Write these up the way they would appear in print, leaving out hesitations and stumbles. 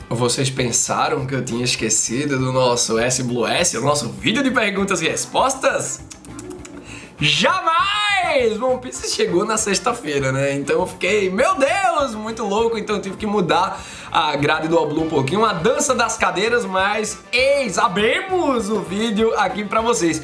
Vocês pensaram que eu tinha esquecido do nosso SBluS, o nosso vídeo de perguntas e respostas? Jamais! One Piece chegou na sexta-feira, né? Então eu fiquei, meu Deus, muito louco, então eu tive que mudar a grade do Oblu um pouquinho, uma dança das cadeiras, mas eis, abrimos o vídeo aqui pra vocês.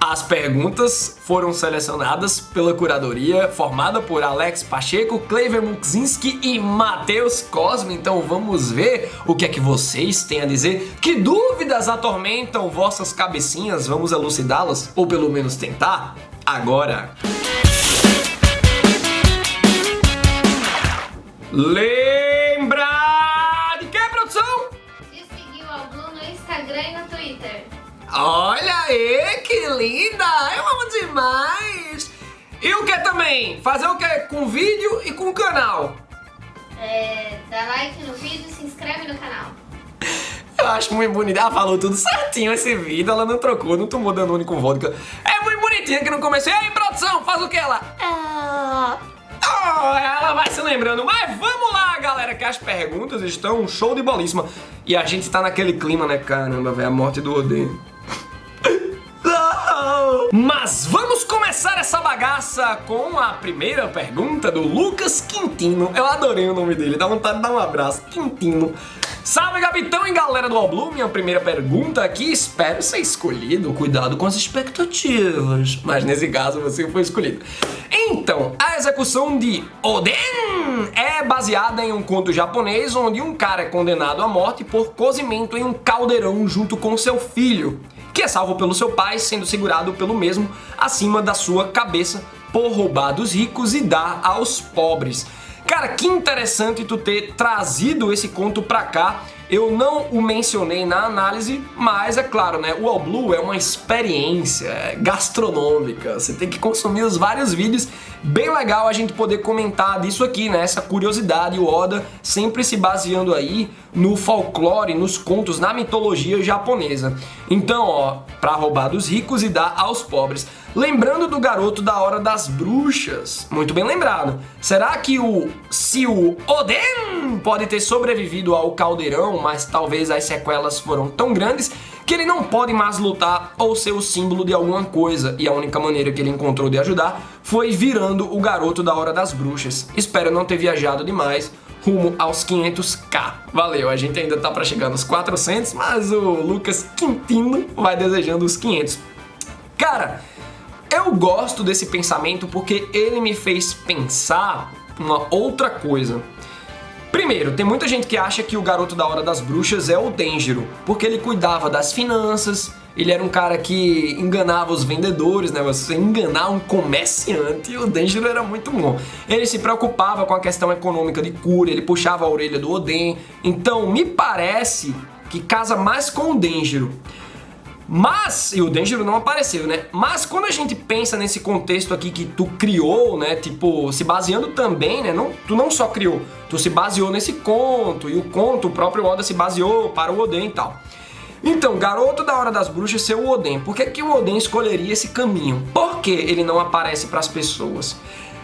As perguntas foram selecionadas pela curadoria, formada por Alex Pacheco, Cleiver Mukzinski e Matheus Cosme. Então vamos ver o que é que vocês têm a dizer. Que dúvidas atormentam vossas cabecinhas? Vamos elucidá-las? Ou pelo menos tentar? Agora! Lembra de que, produção? De seguir o Oblu no Instagram e no Twitter. Olha aí, que linda! Eu amo demais! E o que também? Fazer o que com o vídeo e com o canal? Dá like no vídeo, se inscreve no canal. Eu acho muito bonita. Ela falou tudo certinho esse vídeo, ela não trocou, não tomou Danone com vodka. É muito bonitinha que no começo. E aí, produção, faz o que ela? Ela vai se lembrando. Mas vamos lá, galera, que as perguntas estão um show de bolíssima. E a gente tá naquele clima, né? Caramba, velho, a morte do Oden. Mas vamos começar essa bagaça com a primeira pergunta do Lucas Quintino. Eu adorei o nome dele, dá vontade de dar um abraço. Quintino. Salve, capitão e galera do Oblu. Minha primeira pergunta aqui, espero ser escolhido. Cuidado com as expectativas. Mas nesse caso você foi escolhido. Então, a execução de Oden é baseada em um conto japonês onde um cara é condenado à morte por cozimento em um caldeirão junto com seu filho, que é salvo pelo seu pai, sendo segurado pelo mesmo acima da sua cabeça por roubar dos ricos e dar aos pobres. Cara, que interessante tu ter trazido esse conto pra cá. Eu não o mencionei na análise, mas é claro, né? O Oblu é uma experiência gastronômica. Você tem que consumir os vários vídeos. Bem legal a gente poder comentar disso aqui, né? Essa curiosidade, o Oda sempre se baseando aí no folclore, nos contos, na mitologia japonesa. Então, ó, pra roubar dos ricos e dar aos pobres. Lembrando do garoto da Hora das Bruxas, muito bem lembrado. Será que se o Oden pode ter sobrevivido ao caldeirão, mas talvez as sequelas foram tão grandes que ele não pode mais lutar ou ser o símbolo de alguma coisa, e a única maneira que ele encontrou de ajudar foi virando o garoto da Hora das Bruxas. Espero não ter viajado demais, rumo aos 500k. Valeu, a gente ainda tá pra chegar nos 400, mas o Lucas Quintino vai desejando os 500. Cara, eu gosto desse pensamento porque ele me fez pensar uma outra coisa. Primeiro, tem muita gente que acha que o garoto da Hora das Bruxas é o Denjiro, porque ele cuidava das finanças, ele era um cara que enganava os vendedores, né? Você enganar um comerciante, o Denjiro era muito bom. Ele se preocupava com a questão econômica de cura, ele puxava a orelha do Oden, então me parece que casa mais com o Denjiro. Mas, e o Denjiro não apareceu, né? Mas quando a gente pensa nesse contexto aqui que tu criou, né? Tipo, se baseando também, né? Tu não só criou, tu se baseou nesse conto, e o conto, o próprio Oda se baseou para o Oden e tal. Então, garoto da Hora das Bruxas ser o Oden. Por que o Oden escolheria esse caminho? Por que ele não aparece para as pessoas?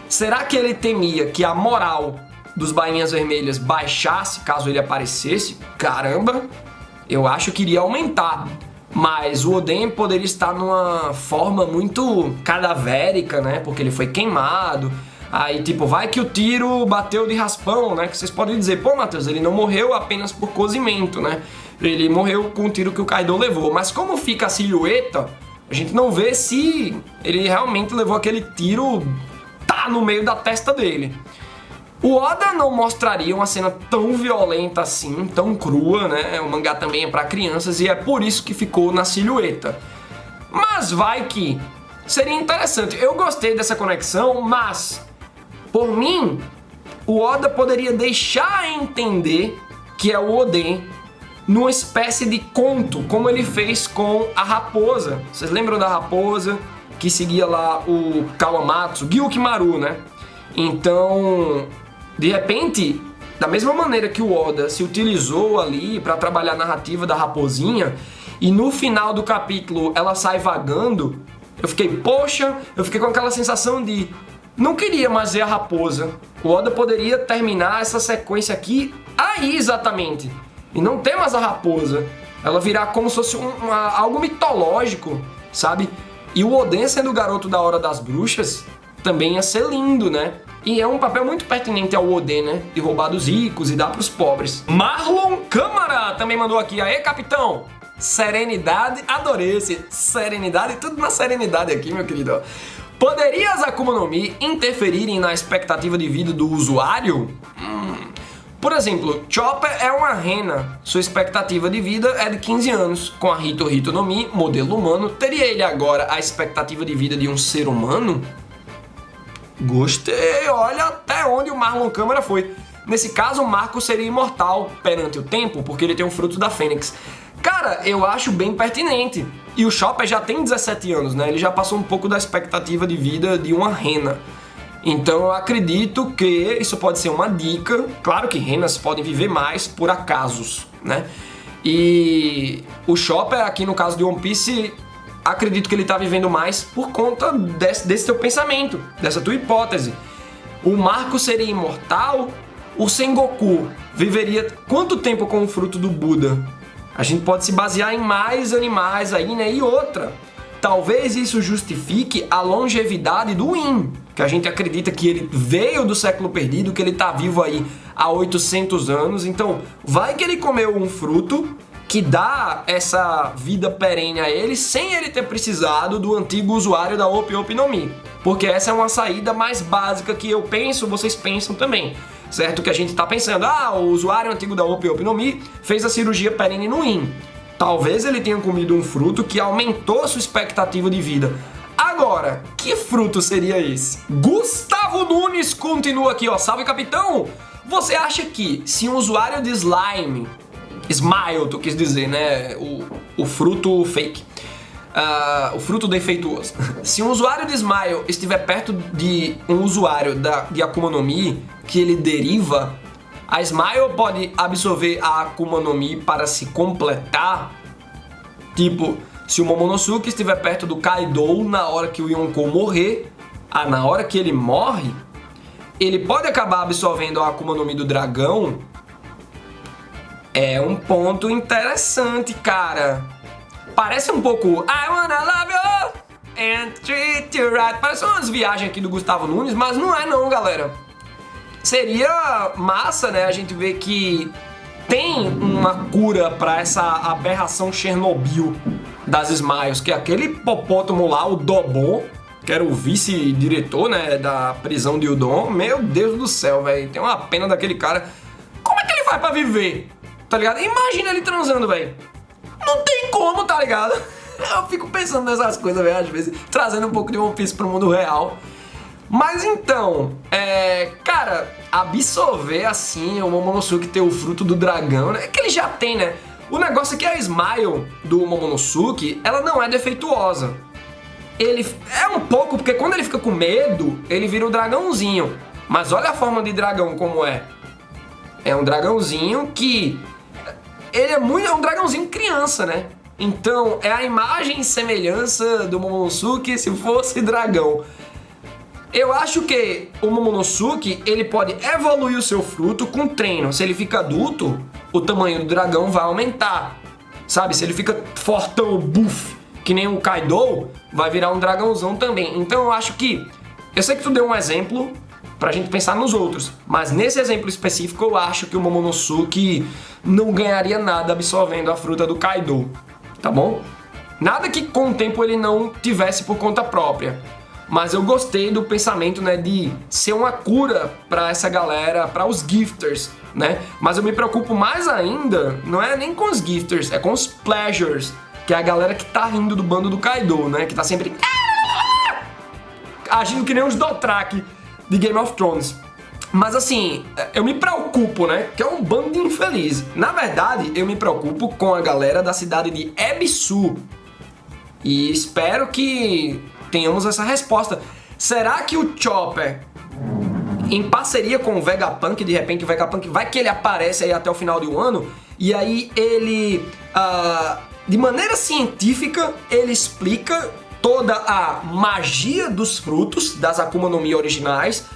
Será que ele temia que a moral dos Bainhas Vermelhas baixasse caso ele aparecesse? Caramba, eu acho que iria aumentar. Mas o Oden poderia estar numa forma muito cadavérica, né? Porque ele foi queimado. Aí, tipo, vai que o tiro bateu de raspão, né? Que vocês podem dizer, pô, Matheus, ele não morreu apenas por cozimento, né? Ele morreu com o tiro que o Kaido levou. Mas como fica a silhueta, a gente não vê se ele realmente levou aquele tiro no meio da testa dele. O Oda não mostraria uma cena tão violenta assim, tão crua, né? O mangá também é pra crianças e é por isso que ficou na silhueta. Mas vai que seria interessante. Eu gostei dessa conexão, mas por mim, o Oda poderia deixar entender que é o Oden numa espécie de conto, como ele fez com a raposa. Vocês lembram da raposa que seguia lá o Kawamatsu, Gyukimaru, né? Então, de repente, da mesma maneira que o Oda se utilizou ali para trabalhar a narrativa da raposinha, e no final do capítulo ela sai vagando, eu fiquei, poxa, eu fiquei com aquela sensação de não queria mais ver a raposa. O Oda poderia terminar essa sequência aqui aí exatamente. e não ter mais a raposa. Ela virar como se fosse algo mitológico, sabe? E o Oden sendo o garoto da Hora das Bruxas também ia ser lindo, né? E é um papel muito pertinente ao Oden, né? De roubar dos ricos e dar pros pobres. Marlon Câmara também mandou aqui. Aê, capitão! Serenidade, adorei esse serenidade, tudo na serenidade aqui, meu querido. Poderia as Akuma no Mi interferirem na expectativa de vida do usuário? Por exemplo, Chopper é uma rena. Sua expectativa de vida é de 15 anos. Com a Hito Hito no Mi, modelo humano, teria ele agora a expectativa de vida de um ser humano? Gostei, olha até onde o Marlon Câmara foi. Nesse caso, o Marco seria imortal perante o tempo, porque ele tem o fruto da Fênix. Cara, eu acho bem pertinente. E o Chopper já tem 17 anos, né? Ele já passou um pouco da expectativa de vida de uma rena. Então eu acredito que isso pode ser uma dica. Claro que renas podem viver mais por acasos, né? E o Chopper, aqui no caso de One Piece, acredito que ele tá vivendo mais por conta desse teu pensamento, dessa tua hipótese. O Marco seria imortal? O Sengoku viveria quanto tempo com o fruto do Buda? A gente pode se basear em mais animais aí, né? E outra, talvez isso justifique a longevidade do In, que a gente acredita que ele veio do século perdido, que ele tá vivo aí há 800 anos. Então, vai que ele comeu um fruto que dá essa vida perene a ele sem ele ter precisado do antigo usuário da Opi Opi no Mi. Porque essa é uma saída mais básica que eu penso, vocês pensam também. Certo? Que a gente tá pensando, o usuário antigo da Opi Opi no Mi fez a cirurgia perene no In. Talvez ele tenha comido um fruto que aumentou a sua expectativa de vida. Agora, que fruto seria esse? Gustavo Nunes continua aqui, ó. Salve, capitão! Você acha que se um usuário de Smile, tu quis dizer, né? O fruto fake. O fruto defeituoso. Se um usuário de Smile estiver perto de um usuário de Akuma no Mi que ele deriva, a Smile pode absorver a Akuma no Mi para se completar. Tipo, se o Momonosuke estiver perto do Kaido na hora que o Yonkou morrer, na hora que ele morre, ele pode acabar absorvendo a Akuma no Mi do dragão. É um ponto interessante, cara. Parece um pouco I wanna love you and treat you right. Parece umas viagens aqui do Gustavo Nunes, mas não é não, galera. Seria massa, né, a gente ver que tem uma cura pra essa aberração Chernobyl das Smiles, que é aquele hipopótamo lá, o Dobon, que era o vice-diretor, né, da prisão de Udon. Meu Deus do céu, velho, tem uma pena daquele cara. Como é que ele vai pra viver? Tá ligado? Imagina ele transando, velho. Não tem como, tá ligado? Eu fico pensando nessas coisas, velho, às vezes, trazendo um pouco de One Piece pro mundo real. Mas então, cara, absorver assim o Momonosuke ter o fruto do dragão, né? É que ele já tem, né? O negócio é que a Smile do Momonosuke, ela não é defeituosa. Ele é um pouco, porque quando ele fica com medo, ele vira um dragãozinho. Mas olha a forma de dragão como é. É um dragãozinho que... ele é um dragãozinho criança, né? Então, é a imagem e semelhança do Momonosuke se fosse dragão. Eu acho que o Momonosuke, ele pode evoluir o seu fruto com treino. Se ele fica adulto, o tamanho do dragão vai aumentar. Sabe? Se ele fica fortão, buff, que nem o Kaido, vai virar um dragãozão também. Então eu acho que... eu sei que tu deu um exemplo pra gente pensar nos outros, mas nesse exemplo específico eu acho que o Momonosuke não ganharia nada absorvendo a fruta do Kaido, tá bom? Nada que com o tempo ele não tivesse por conta própria, mas eu gostei do pensamento, né, de ser uma cura pra essa galera, pra os gifters, né? Mas eu me preocupo mais ainda, não é nem com os gifters, é com os pleasures, que é a galera que tá rindo do bando do Kaido, né? Que tá sempre agindo que nem os Dothraki de Game of Thrones. Mas assim, eu me preocupo, né? Que é um bando de infeliz. Na verdade, eu me preocupo com a galera da cidade de Ebisu. E espero que tenhamos essa resposta. Será que o Chopper, em parceria com o Vegapunk, de repente o Vegapunk vai que ele aparece aí até o final de um ano, e aí ele, de maneira científica, ele explica toda a magia dos frutos das Akuma no Mi originais,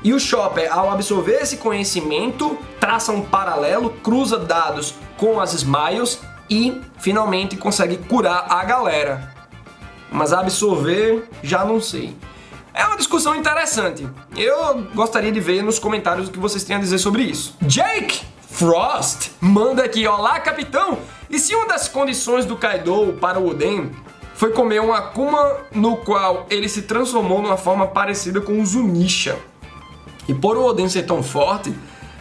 E o Chopper, ao absorver esse conhecimento, traça um paralelo, cruza dados com as Smiles e finalmente consegue curar a galera. Mas absorver, já não sei. É uma discussão interessante. Eu gostaria de ver nos comentários o que vocês têm a dizer sobre isso. Jake Frost manda aqui: olá, capitão! E se uma das condições do Kaido para o Oden foi comer um Akuma no qual ele se transformou numa forma parecida com o Zunisha? E por o Oden ser tão forte,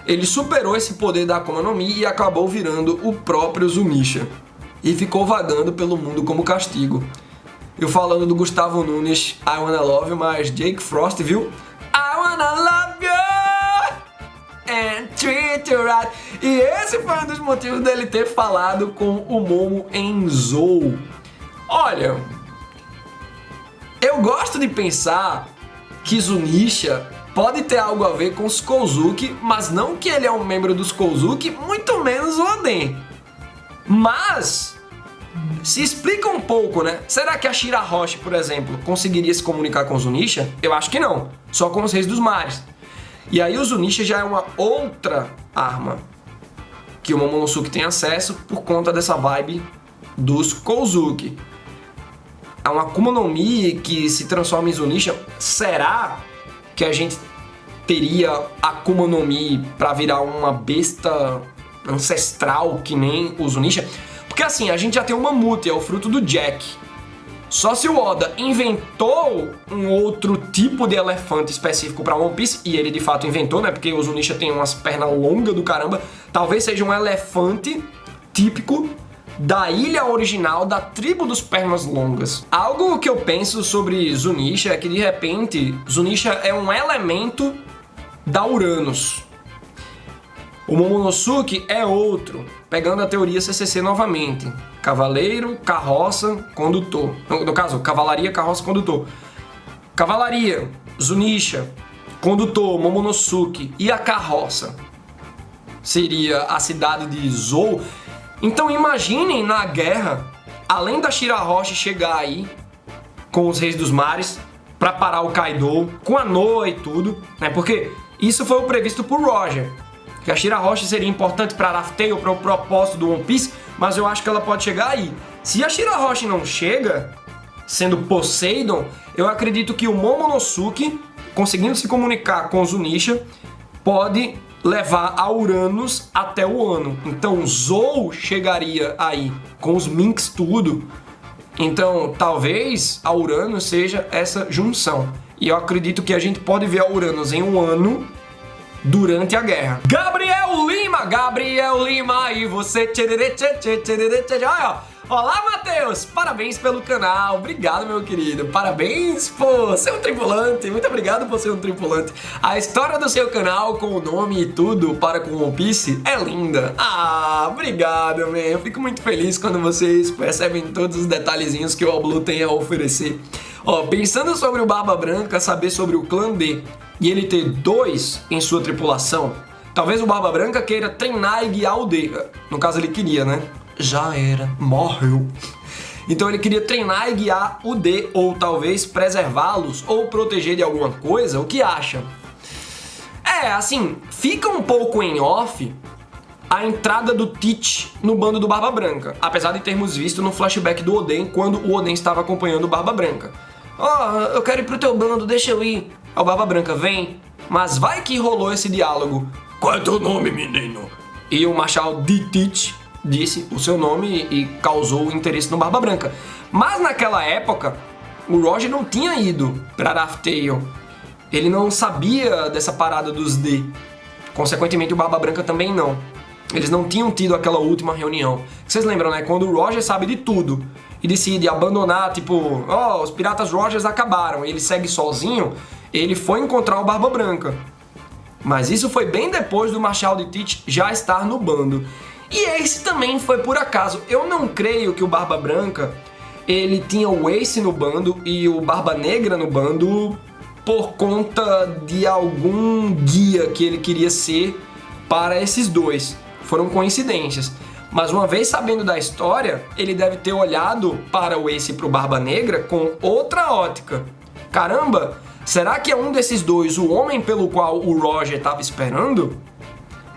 ele superou esse poder da Akuma no Mi e acabou virando o próprio Zunisha. E ficou vagando pelo mundo como castigo. Eu falando do Gustavo Nunes, I Wanna Love You, mas Jake Frost, viu? I wanna love you and treat you right. E esse foi um dos motivos dele ter falado com o Momo em Zou. Olha, eu gosto de pensar que Zunisha pode ter algo a ver com os Kozuki, mas não que ele é um membro dos Kozuki, muito menos o Oden. Mas se explica um pouco, né? Será que a Shirahoshi, por exemplo, conseguiria se comunicar com o Zunisha? Eu acho que não, só com os Reis dos Mares. E aí o Zunisha já é uma outra arma que o Momonosuke tem acesso por conta dessa vibe dos Kozuki. É uma Akuma no Mi que se transforma em Zunisha. Será que a gente teria Akuma no Mi pra virar uma besta ancestral que nem o Zunisha? Porque assim, a gente já tem o Mamute, é o fruto do Jack. Só se o Oda inventou um outro tipo de elefante específico para One Piece, e ele de fato inventou, né? Porque o Zunisha tem umas pernas longas do caramba. Talvez seja um elefante típico da ilha original da tribo dos pernas longas. Algo que eu penso sobre Zunisha é que de repente Zunisha é um elemento da Uranus. O Momonosuke é outro, pegando a teoria CCC novamente. Cavaleiro, carroça, condutor. No caso, cavalaria, carroça, condutor. Cavalaria, Zunisha, condutor, Momonosuke. E a carroça seria a cidade de Zou. Então imaginem na guerra, além da Shirahoshi chegar aí com os Reis dos Mares para parar o Kaido, com a Noa e tudo, né? Porque isso foi o previsto por Roger. Que a Shirahoshi seria importante para Raftail, para o propósito do One Piece, mas eu acho que ela pode chegar aí. Se a Shirahoshi não chega, sendo Poseidon, eu acredito que o Momonosuke, conseguindo se comunicar com o Zunisha, pode levar a Uranus até o ano. Então Zou chegaria aí, com os Minks tudo. Então talvez a Uranus seja essa junção. E eu acredito que a gente pode ver a Uranus em um ano durante a guerra. Gabriel Lima, e você? Olá, Matheus! Parabéns pelo canal, obrigado, meu querido. Parabéns por ser um tripulante, muito obrigado por ser um tripulante. A história do seu canal, com o nome e tudo para com One Piece, é linda. Ah, obrigado, man. Eu fico muito feliz quando vocês percebem todos os detalhezinhos que o Oblu tem a oferecer. Ó, pensando sobre o Barba Branca, saber sobre o clã D e ele ter 2 em sua tripulação, talvez o Barba Branca queira treinar e guiar o D. No caso, ele queria, né? Já era, morreu. Então ele queria treinar e guiar o D, ou talvez preservá-los, ou proteger de alguma coisa. O que acham? É, assim, fica um pouco em off a entrada do Teach no bando do Barba Branca, apesar de termos visto no flashback do Oden, quando o Oden estava acompanhando o Barba Branca. Ó, eu quero ir pro teu bando, deixa eu ir. Aí o Barba Branca, vem. Mas vai que rolou esse diálogo. Qual é teu nome, menino? E o Marshal de Teach disse o seu nome e causou interesse no Barba Branca. Mas naquela época, o Roger não tinha ido para Raftail. Ele não sabia dessa parada dos D. Consequentemente, o Barba Branca também não. Eles não tinham tido aquela última reunião. Vocês lembram, né? Quando o Roger sabe de tudo e decide abandonar, tipo, ó, os piratas Rogers acabaram, e ele segue sozinho, ele foi encontrar o Barba Branca. Mas isso foi bem depois do Marshal de Teach já estar no bando. E esse também foi por acaso. Eu não creio que o Barba Branca, ele tinha o Ace no bando e o Barba Negra no bando por conta de algum guia que ele queria ser para esses dois. Foram coincidências. Mas uma vez sabendo da história, ele deve ter olhado para o Ace e para o Barba Negra com outra ótica. Caramba, Será que é um desses dois o homem pelo qual o Roger estava esperando?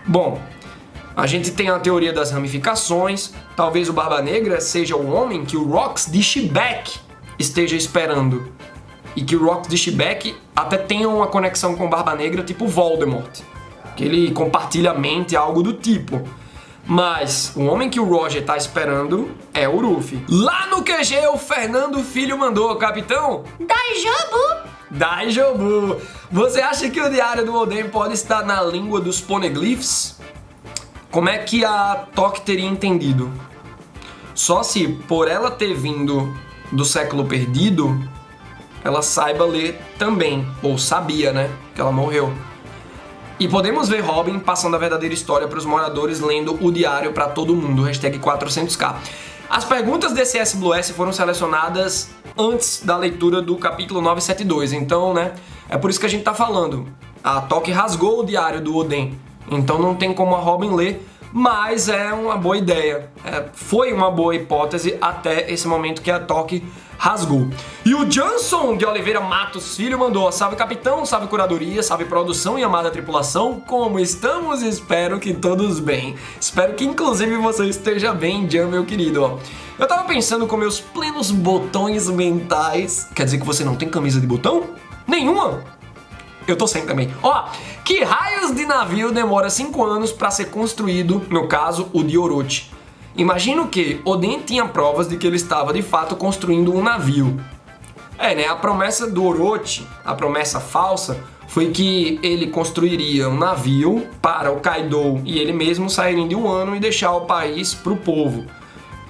Bom, a gente tem a teoria das ramificações. Talvez o Barba Negra seja o homem que o Rox de Shebeck esteja esperando. E que o Rox de Shebeck até tenha uma conexão com o Barba Negra tipo Voldemort. Que ele compartilha a mente, algo do tipo. Mas o homem que o Roger tá esperando é o Ruffy. Lá no QG, o Fernando Filho mandou: Capitão, Daijobu, você acha que o Diário do Oden pode estar na língua dos poneglyphs? Como é que a Toque teria entendido? Só se, por ela ter vindo do século perdido, ela saiba ler também. Ou sabia, né? Que ela morreu. E podemos ver Robin passando a verdadeira história para os moradores lendo o diário para todo mundo. Hashtag 400k. As perguntas desse SBlues foram selecionadas antes da leitura do capítulo 972. Então, né? É por isso que a gente tá falando. A Toque rasgou o diário do Oden. Então não tem como a Robin ler. Mas é uma boa ideia. Foi uma boa hipótese até esse momento que a Toque rasgou. E o Johnson de Oliveira Matos Filho mandou: salve capitão, salve curadoria, salve produção e amada tripulação, como estamos? Espero que todos bem. Espero que inclusive você esteja bem, John, meu querido. Eu tava pensando com meus plenos botões mentais. Quer dizer que você não tem camisa de botão? Nenhuma? Eu tô sem também. Ó, que raios de navio demora 5 anos pra ser construído, no caso, o de Orochi? Imagino que Oden tinha provas de que ele estava de fato construindo um navio. Né? A promessa do Orochi, a promessa falsa, foi que ele construiria um navio para o Kaido e ele mesmo saírem de Wano e deixar o país pro povo.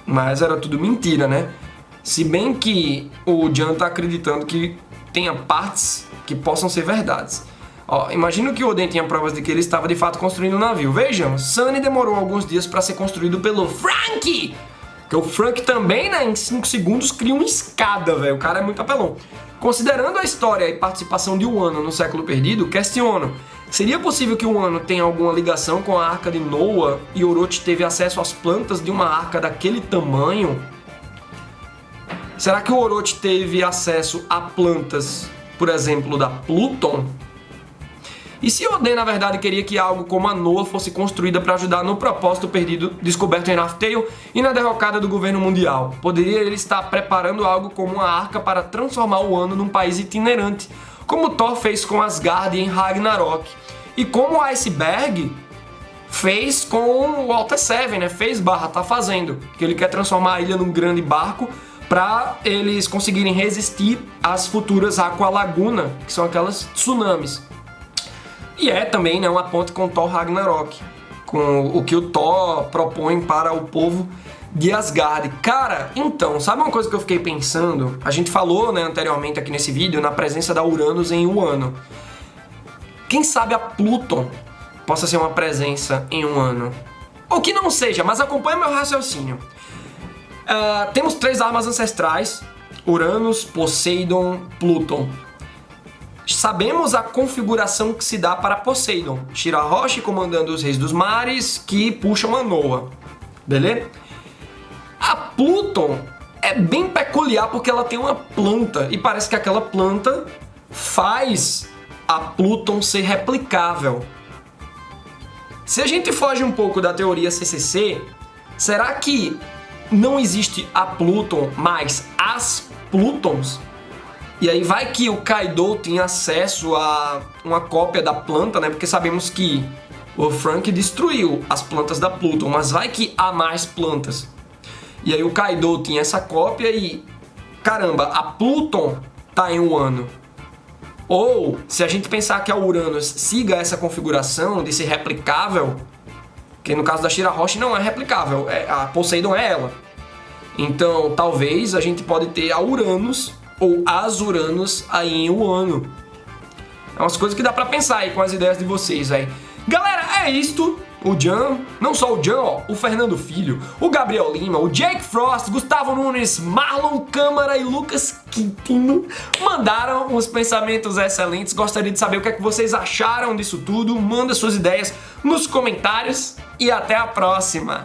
Mas era tudo mentira, né? Se bem que o Jan tá acreditando que tenha partes que possam ser verdades. Imagino que o Oden tinha provas de que ele estava de fato construindo um navio. Vejam, Sunny demorou alguns dias para ser construído pelo Franky. Que o Franky também, né, em 5 segundos cria uma escada, velho. O cara é muito apelão. Considerando a história e participação de Wano no século perdido, questiono: seria possível que Wano tenha alguma ligação com a Arca de Noah e Orochi teve acesso às plantas de uma arca daquele tamanho? Será que o Orochi teve acesso a plantas, por exemplo, da Pluton? E se Oden, na verdade, queria que algo como a Noah fosse construída para ajudar no propósito perdido descoberto em Laugh Tale e na derrocada do governo mundial? Poderia ele estar preparando algo como uma arca para transformar o Wano num país itinerante, como Thor fez com Asgard em Ragnarok, e como o Iceberg fez com o Walter Seven, né? Tá fazendo, que ele quer transformar a ilha num grande barco para eles conseguirem resistir às futuras Aqua Laguna, que são aquelas tsunamis. E é também, né, uma ponte com Thor Ragnarok, com o que o Thor propõe para o povo de Asgard. Cara, então, sabe uma coisa que eu fiquei pensando? A gente falou, né, anteriormente aqui nesse vídeo, na presença da Uranus em Wano. Quem sabe a Pluton possa ser uma presença em Wano? Ou que não seja, mas acompanha meu raciocínio. Temos 3 armas ancestrais: Uranus, Poseidon, Pluton. Sabemos a configuração que se dá para Poseidon. Shirahoshi comandando os Reis dos Mares, que puxam a Noah. Beleza? A Pluton é bem peculiar porque ela tem uma planta. E parece que aquela planta faz a Pluton ser replicável. Se a gente foge um pouco da teoria CCC, será que não existe a Pluton, mas as Plutons? E aí vai que o Kaido tinha acesso a uma cópia da planta, né? Porque sabemos que o Franky destruiu as plantas da Pluton, mas vai que há mais plantas. E aí o Kaido tinha essa cópia e, caramba, a Pluton tá em Wano. Ou, se a gente pensar que a Uranus siga essa configuração de ser replicável, que no caso da Shirahoshi não é replicável, a Poseidon é ela. Então, talvez a gente pode ter a Uranus ou as Uranus aí em Wano. É umas coisas que dá pra pensar aí com as ideias de vocês, velho. Galera, é isto. O Jan, não só o Jan, ó, o Fernando Filho, o Gabriel Lima, o Jake Frost, Gustavo Nunes, Marlon Câmara e Lucas Quintino mandaram uns pensamentos excelentes. Gostaria de saber o que é que vocês acharam disso tudo. Manda suas ideias nos comentários e até a próxima.